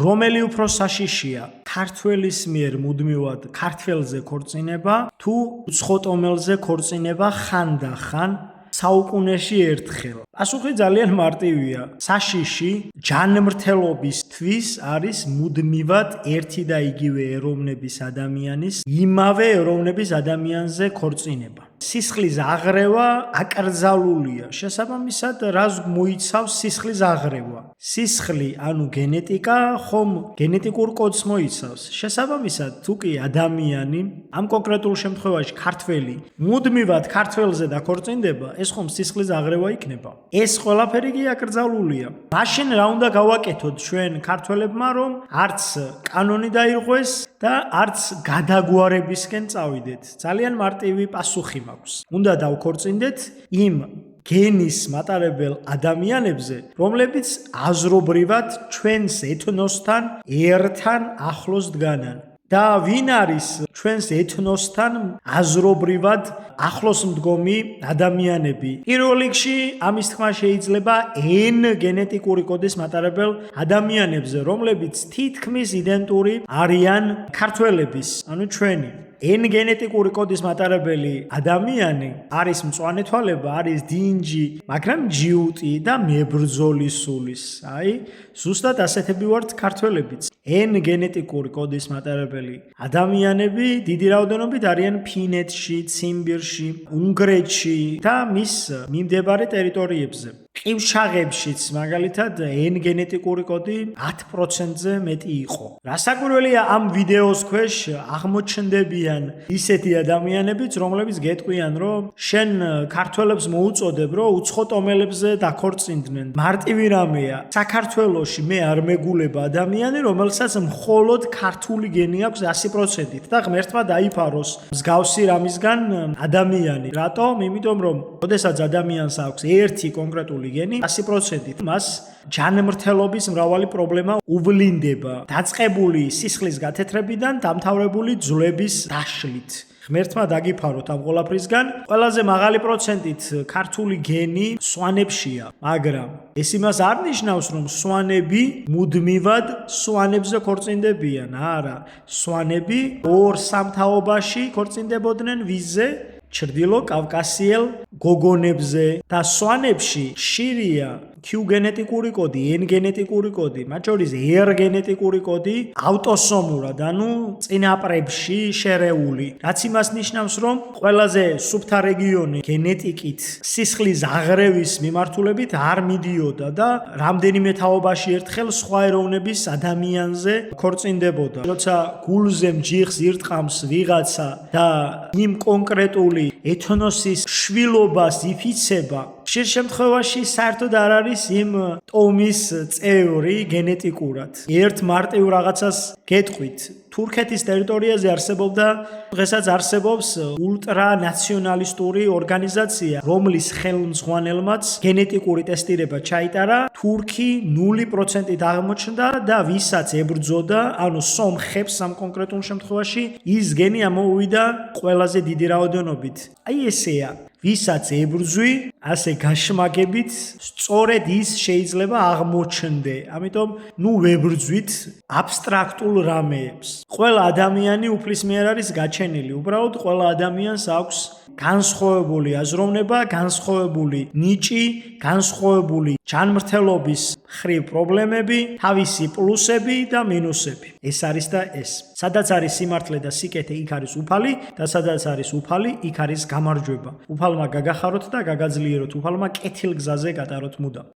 რომელი უფრო საშიშია? ქართველის მიერ მუდმივად ქართველზე ქორწინება თუ უცხოტომელზე ქორწინება ხანდახან საუკუნეში ერთხელ? პასუხი ძალიან მარტივია. საშიში ჯანმრთელობისთვის არის მუდმივად ერთი და იგივე ეროვნების ადამიანის იმავე ეროვნების ადამიანზე ქორწინება. სისხლის აღრევა აკრძალულია. შესაბამისად, რას მოიცავს სისხლის აღრევა? სისხლი, ანუ გენეტიკა, ხომ გენეტიკურ კოდს მოიცავს. შესაბამისად, თუ კი ადამიანი, ამ კონკრეტულ შემთხვევაში ქართველი, მუდმივად ქართველზე დაქორწინდება, ეს ხომ სისხლის აღრევა იქნება? ეს ყველაფერი კი აკრძალულია. მაშინ რა უნდა გავაკეთოთ ჩვენ ქართველებმა, რომ არც კანონი დაირღვეს და არც გადაგვარებისკენ წავიდეთ? ძალიან მარტივი პასუხი მაქვს. უნდა დავქორწინდეთ იმ გენის მატარებელ ადამიანებზე, რომლებიც აზრობრივად ჩვენს ეთნოსთან ერთან ახლოს დგანან. და ვინ არის ჩვენს ეთნოსთან აზრობრივად ახლოს მდგომი ადამიანები? პირველ რიგში ამის თქმა შეიძლება N გენეტიკური კოდის მატარებელ ადამიანებზე, რომლებიც თითქმის იდენტური არიან ქართველების, ანუ ჩვენი. N გენეტიკური კოდის მატარებელი ადამიანი არის მწვანე თვალება, არის დინჯი, მაგრამ ჯიუტი და მებრძოლი სულის. ზუსტად ასეთები ვართ ქართველებიც. N გენეტიკური კოდის მატარებელი ადამიანები დიდი რაოდენობით არიან ფინეთში, ციმბირში, უნგრეთში და მის მიმდებარე ტერიტორიებზე. ყივჩაღებშიც მაგალითად N გენეტიკური კოდი 10%-ზე მეტი იყო. რასაკვირველია, ამ ვიდეოს ქვეშ აღმოჩნდებიან ისეთი ადამიანებიც, რომლებიც გეტყვიან, რომ შენ ქართველებს მოუწოდებ, რომ უცხოტომელებზე დაქორწინდნენ. მარტივი რამეა. საქართველოში მე არ მეგულება ადამიანი, რომელსაც მხოლოდ ქართული გენი აქვს 100%-ით და ღმერთმა დაიფაროს მსგავსი რამისგან ადამიანი. რატომ? იმიტომ რომ ოდესაც ადამიანს აქვს ერთი კონკრეტული გენი 100%-ით, მას ჯანმრთელობის მრავალი პრობლემა უვლინდება. დაწყებული სისხლის გათეთრებიდან დამთავრებული ძვლების დაშლით. ღმერთმა დაგიფაროთ ამ ყველაფრისგან. ყველაზე მაღალი პროცენტით ქართული გენი სვანებშია, მაგრამ ეს იმას არ ნიშნავს, რომ სვანები მუდმივად სვანებზე ქორწინდებიან. არა, სვანები ორ სამთაობაში ქორწინდებოდნენ ვიზზე? ჩრდილო კავკასიელ გოგონებზე და სვანებში ხშირია Q გენეტიკური კოდი, N გენეტიკური კოდი, მათ შორის R გენეტიკური კოდი ავტოსომურად, ანუ წინაპრებში შერეული. რაც იმას ნიშნავს, რომ ყველაზე სუფთა რეგიონი გენეტიკით სისხლის აღრევის მიმართულებით არ მიდიოდა და რამდენიმე თაობაში ერთხელ სხვა ეროვნების ადამიანზე ქორწინდებოდა. როცა გულზე მჯიხს ირტყამს ვიღაცა და იმ კონკრეტული ეთნოსის შვილობას იფიცება, ხშირ შემთხვევაში საერთოდ არ არის იმ ტომის წევრი გენეტიკურად. ერთ მარტივ რაღაცას გეტყვით. თურქეთის ტერიტორიაზე არსებობდა, დღესაც არსებობს ულტრანაციონალისტური ორგანიზაცია, რომლის ხელმძღვანელმაც გენეტიკური ტესტირება ჩაიტარა, თურქი 0%-ით აღმოჩნდა და ვისაც ებრძოდა, ანუ სომხებს ამ კონკრეტულ შემთხვევაში, ის გენი ამოვიდა ყველაზე დიდი რაოდენობით. ესეა. ვისაც ებრძვი, ასე გაშმაგებით, სწორედ ის შეიძლება აღმოჩნდე. ამიტომ, ვებრძვით აბსტრაქტულ რამეებს. ყველა ადამიანი უფლისმიერ არის გაჩენილი. უბრალოდ ყველა ადამიანს აქვს განსხვავებული აზროვნება, განსხვავებული ნიჭი, განსხვავებული ჯანმრთელობის მხრივ პრობლემები, თავისი პლუსები და მინუსები. ეს არის და ეს. სადაც არის სიმართლე და სიკეთე, იქ არის უფალი და სადაც არის უფალი, იქ არის გამარჯვება. უფალმა გაგახაროთ და გაგაძლიეროთ, უფალმა კეთილ გზაზე გატაროთ მუდამ.